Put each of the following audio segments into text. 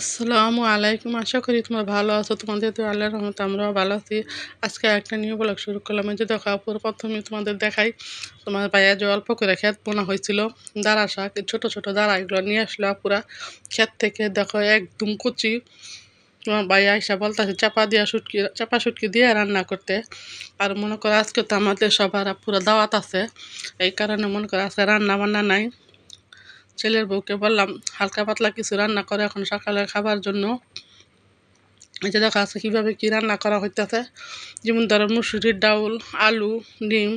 আসসালামু আলাইকুম। আশা করি তোমরা ভালো আছো। তোমাদের তো আল্লাহর রহমতে আমরাও ভালো আছি। আজকে একটা নিউ ব্লগ শুরু করলাম। এই যে দেখো আপুর প্রথমে তোমাদের দেখাই, তোমার ভাইয়া যে অল্প করে ক্ষেত বোনা হয়েছিল, দাঁড়া শাক, ছোট ছোট দাঁড়া, এগুলো নিয়ে আসলো আপুরা ক্ষেত থেকে। দেখো একদম কুচি। তোমার ভাইয়া এসে বলতেছে চাপা শুটকি দিয়ে রান্না করতে। আর মনে করো আজকে তো আমাদের সবার পুরো দাওয়াত আছে, এই কারণে মনে করো আজকে রান্না বান্না নাই। ছেলের বউকে বললাম হালকা পাতলা কিছু রান্না করে এখন সকালের খাবার জন্য। এই যে দেখা আছে কীভাবে কী রান্না করা হইতেছে। যেমন ধরো মুসুরির ডাউল, আলু, ডিম,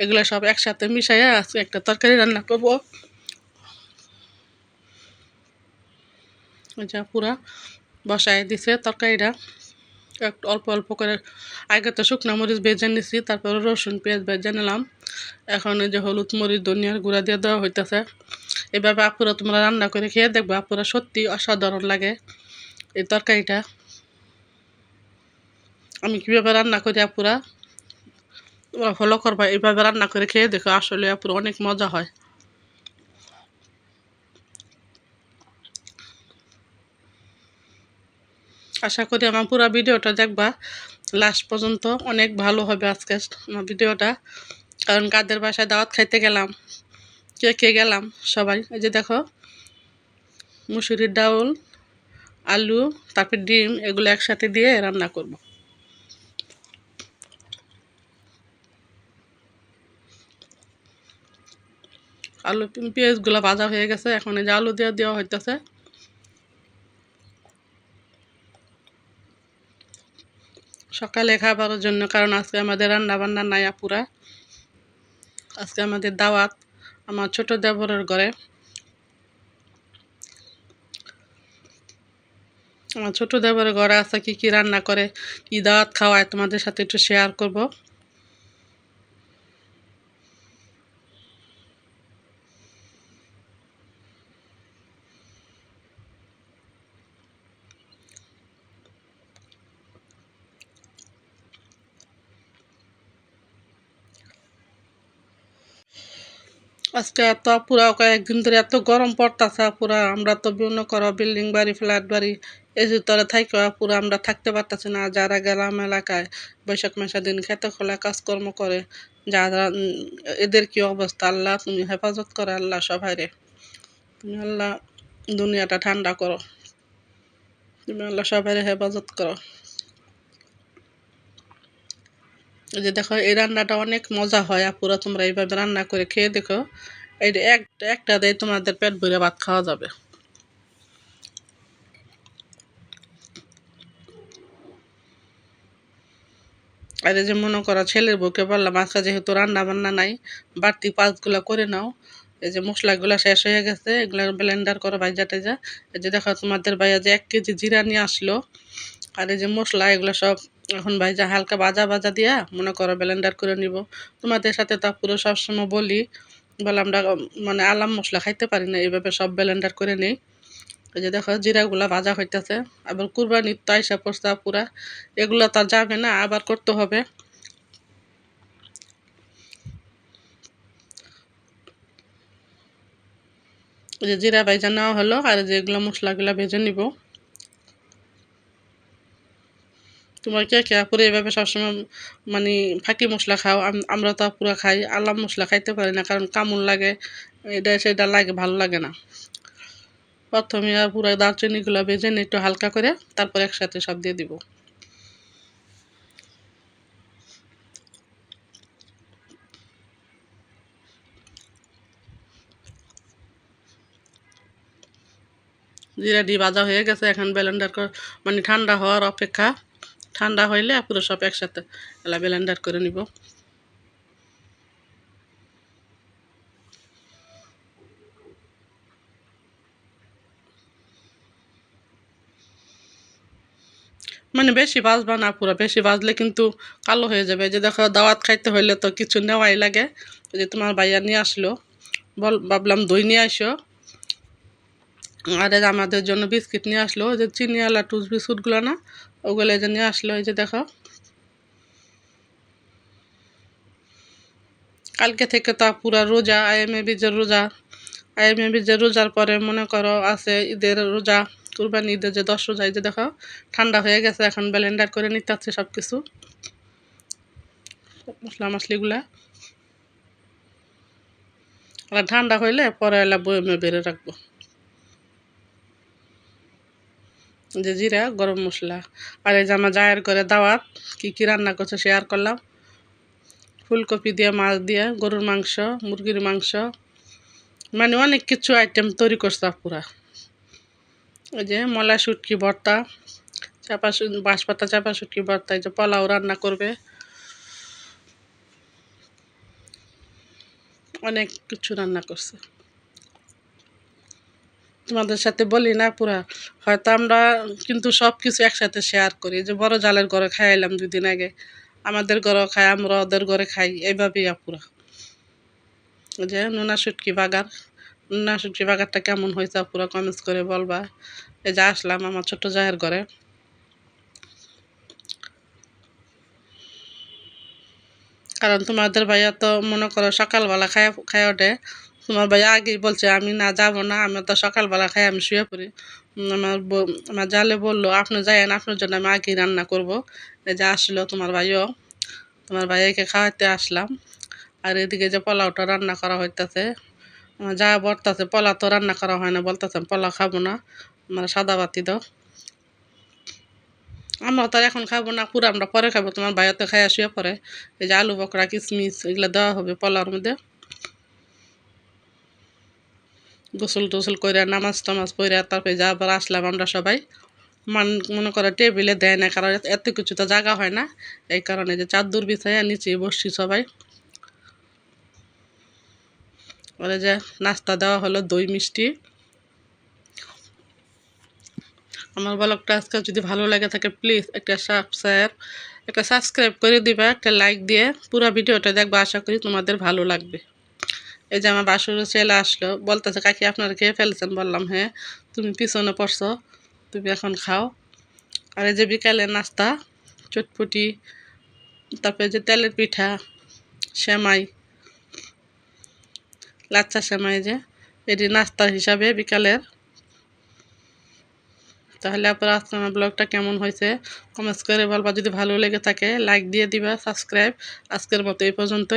এগুলো সব একসাথে মিশাইয়া আজকে একটা তরকারি রান্না করবো। এই যে পুরা বসায় দিছে তরকারিটা একটু অল্প অল্প করে। আগে তো শুকনো মরিচ ভেজে নিছি, তারপরে রসুন পেঁয়াজ ভেজে নিলাম। এখন এই যে হলুদ মরিচ ধনিয়ার গুঁড়া দিয়ে দেওয়া হইতেছে। এভাবে আপুরা তোমরা রান্না করে খেয়ে দেখবে, আপুরা সত্যি অসাধারণ লাগে এই তরকারিটা। আমি কীভাবে রান্না করি আপুরা তোমরা ফলো করবা, এইভাবে রান্না করে খেয়ে দেখো, আসলে আপুরা অনেক মজা হয়। আশা করি আমার পুরো ভিডিওটা দেখবা লাস্ট পর্যন্ত, অনেক ভালো হবে আজকে আমার ভিডিওটা। কারণ কাদের বাসায় দাওয়াত খাইতে গেলাম, কে কে গেলাম সবাই। এই যে দেখো মুসুরির ডাউল, আলু, তারপর ডিম, এগুলো একসাথে দিয়ে রান্না করব। আলু পেঁয়াজগুলো ভাজা হয়ে গেছে, এখন এই যে আলু দিয়ে দেওয়া হইতেছে। সকালে খাবারের জন্য, কারণ আজকে আমাদের রান্না বান্না নাই আপুরা। আজকে আমাদের দাওয়াত আমার ছোট দেবরের ঘরে। আমার ছোট দেবরের ঘরে আছে কি কি রান্না করে, কি দাওয়াত খাওয়ায়, তোমাদের সাথে একটু শেয়ার করব। আজকে এত পুরা কয়েকদিন ধরে এত গরম পড়তেছে পুরা। আমরা তো বিভিন্ন করো বিল্ডিং বাড়ি, ফ্ল্যাট বাড়ি, এই যে তোরা থাইকে পুরা আমরা থাকতে পারতেছি না। যারা গ্রাম এলাকায় বৈশাখ মাসের দিন খেতে খোলা কাজকর্ম করে, যারা এদের কি অবস্থা, আল্লাহ তুমি হেফাজত করো, আল্লাহ সবাই রে তুমি, আল্লাহ দুনিয়াটা ঠান্ডা করো, তুমি আল্লাহ সবাই হেফাজত করো। এই যে দেখো এই রান্নাটা অনেক মজা হয় আপুরা, তোমরা এইভাবে রান্না করে খেয়ে দেখো। এই একটা দিয়ে তোমাদের পেট ভরে ভাত খাওয়া যাবে। আর এই যে মনে করো ছেলের বউকে বললাম আজকে যেহেতু রান্না বান্না নাই, বাড়তি পাঁচগুলা করে নাও। এই যে মশলাগুলো শেষ হয়ে গেছে, এগুলো ব্লেন্ডার করো ভাইজা টাইজা। এই যে দেখো তোমাদের ভাইয়া যে 1 কেজি জিরা নিয়ে আসলো। আর এই যে মশলা এগুলো সব এখন ভাইজা হালকা ভাজা ভাজা দিয়া মনে করো ব্লেন্ডার করে নিব। তোমাদের সাথে তো পুরো সবসময় বলে আমরা মানে আলাম মশলা খাইতে পারি না, এইভাবে সব ব্লেন্ডার করে নিই। এই যে দেখো জিরাগুলা ভাজা হইতেছে। আবার কুরবানির তো আইসা পড়ছে পুরা, এগুলো তো আর যাবে না, আবার করতে হবে। এই যে জিরা ভাইজা নেওয়া হলো, আর যেগুলো মশলাগুলো ভেজে নিব। তোমার কে কে পুরো এভাবে সবসময় মানে ফাঁকি মশলা খাও? আমরা তো পুরো খাই, আলাম মশলা খাইতে পারি না, কারণ কামড় লাগে, এটা সেটা লাগে, ভালো লাগে না। প্রথমে পুরো দারচিনিগুলো ভেজে নিই একটু হালকা করে, তারপর একসাথে সব দিয়ে দিব। জিরাটি ভাজা হয়ে গেছে, এখন ব্লেন্ডার মানে ঠান্ডা হওয়ার অপেক্ষা। ঠান্ডা হইলে পুরো সব একসাথে এলা ব্লেন্ডার করে নিব। মানে বেশি ভাজবা না পুরো, বেশি ভাজলে কিন্তু কালো হয়ে যাবে। এই যে দেখো দাওয়াত খাইতে হইলে তো কিছু নেওয়াই লাগে। এই যে তোমার ভাইয়া নিয়ে আসলো, ভাবলাম দই নিয়ে আসো। আর এই যে আমাদের জন্য বিস্কিট নিয়ে আসলো, ওই যে চিনিওয়ালা টুস বিস্কুটগুলো না, ওগুলো এই যে নিয়ে আসলো। এই যে দেখো কালকে থেকে তো পুরা রোজা, আইএমএ বীজের রোজা। আইএমএ বীজের রোজার পরে মনে করো আছে ঈদের রোজা, কুরবানি ঈদে যে 10 রোজা, এই যে দেখো ঠান্ডা হয়ে গেছে, এখন ব্লেন্ডার করে নিতে হচ্ছে সব কিছু মশলা মশলিগুলা। আর ঠান্ডা হইলে পরে এলা বয়মে বেড়ে রাখবো। যে জিরা, গরম মশলা। আর এই যে আমার জায়ের করে দাওয়াত, কি কি রান্না করছে শেয়ার করলাম। ফুলকপি দিয়ে, মাছ দিয়ে, গরুর মাংস, মুরগির মাংস, মানে অনেক কিছু আইটেম তৈরি করছে পুরা। ওই যে মলা শুটকি ভর্তা, বাঁশপাতা চাপা শুটকি ভর্তা, এই যে পোলাও রান্না করবে, অনেক কিছু রান্না করছে। তোমাদের সাথে বলি না পুরা, হয়তো আমরা কিন্তু সব কিছু একসাথে শেয়ার করি। যে বড় জালের ঘরে খাইলাম 2 দিন আগে, আমাদের ঘরেও খাই, আমরা ওদের ঘরে খাই, এইভাবেই পুরা। যে নোনা শুটকি বাগার, নোনা শুটকি বাগারটা কেমন হয়েছে পুরা কমেন্টস করে বলবা। এই যে আসলাম আমার ছোট জায়ের ঘরে। কারণ তোমাদের ভাইয়া তো মনে করো সকালবেলা খায় ওঠে। তোমার ভাইয়া আগেই বলছে আমি না যাব না, আমি তো সকালবেলা খাই আমি শুয়ে পড়ি। আমার জালে বললো আপনি যাইয়েন, আপনার জন্য আমি আগেই রান্না করব। এই যে আসলো তোমার ভাইও, তোমার ভাইয়াকে খাওয়াতে আসলাম। আর এদিকে যে পোলাওটা রান্না করা হইতেছে, যা বলতেছে পোলাও তো রান্না করা হয় না, বলতেছে পোলাও খাবো না, আমার সাদা বাতি দাও। আমরা তো এখন খাবো না, পুরো আমরা পরে খাবো, তোমার ভাইয়া তো খাইয়া শুয়ে পরে। এই যে আলু বকরা, কিশমিশ এগুলো দেওয়া হবে পোলাওর মধ্যে। গোসল টোসল করে নামাজ টামাজ পড়ে তারপরে যা আবার আসলাম আমরা সবাই। মনে করে টেবিলে দেয় না, কারণ এত কিছু তো জায়গা হয় না, এই কারণে যে চাদর বিছাইয়া নিচে বসছি সবাই। ওরা যে নাস্তা দেওয়া হলো দই মিষ্টি। আমার ব্লগটা আজকে যদি ভালো লাগে থাকে প্লিজ একটা সাবস্ক্রাইব করে দিবা, একটা লাইক দিয়ে পুরো ভিডিওটা দেখবা, আশা করি তোমাদের ভালো লাগবে। এই যে আমার বাসুরের ছেলে আসলো, বলতেছে কাকি আপনারা খেয়ে ফেলছেন, বললাম হ্যাঁ, তুমি পিছনে পড়ছো, তুমি এখন খাও। আর এই যে বিকালের নাস্তা, চটপটি, তারপরে যে তেলের পিঠা, সেমাই, লাচ্চা সেমাই, যে এটি নাস্তা হিসাবে বিকালের। তাহলে আপনার আজকে আমার ব্লগটা কেমন হয়েছে কমেন্টস করে বলবা, যদি ভালো লেগে থাকে লাইক দিয়ে দিবা, সাবস্ক্রাইব। আজকের মতো এই পর্যন্ত।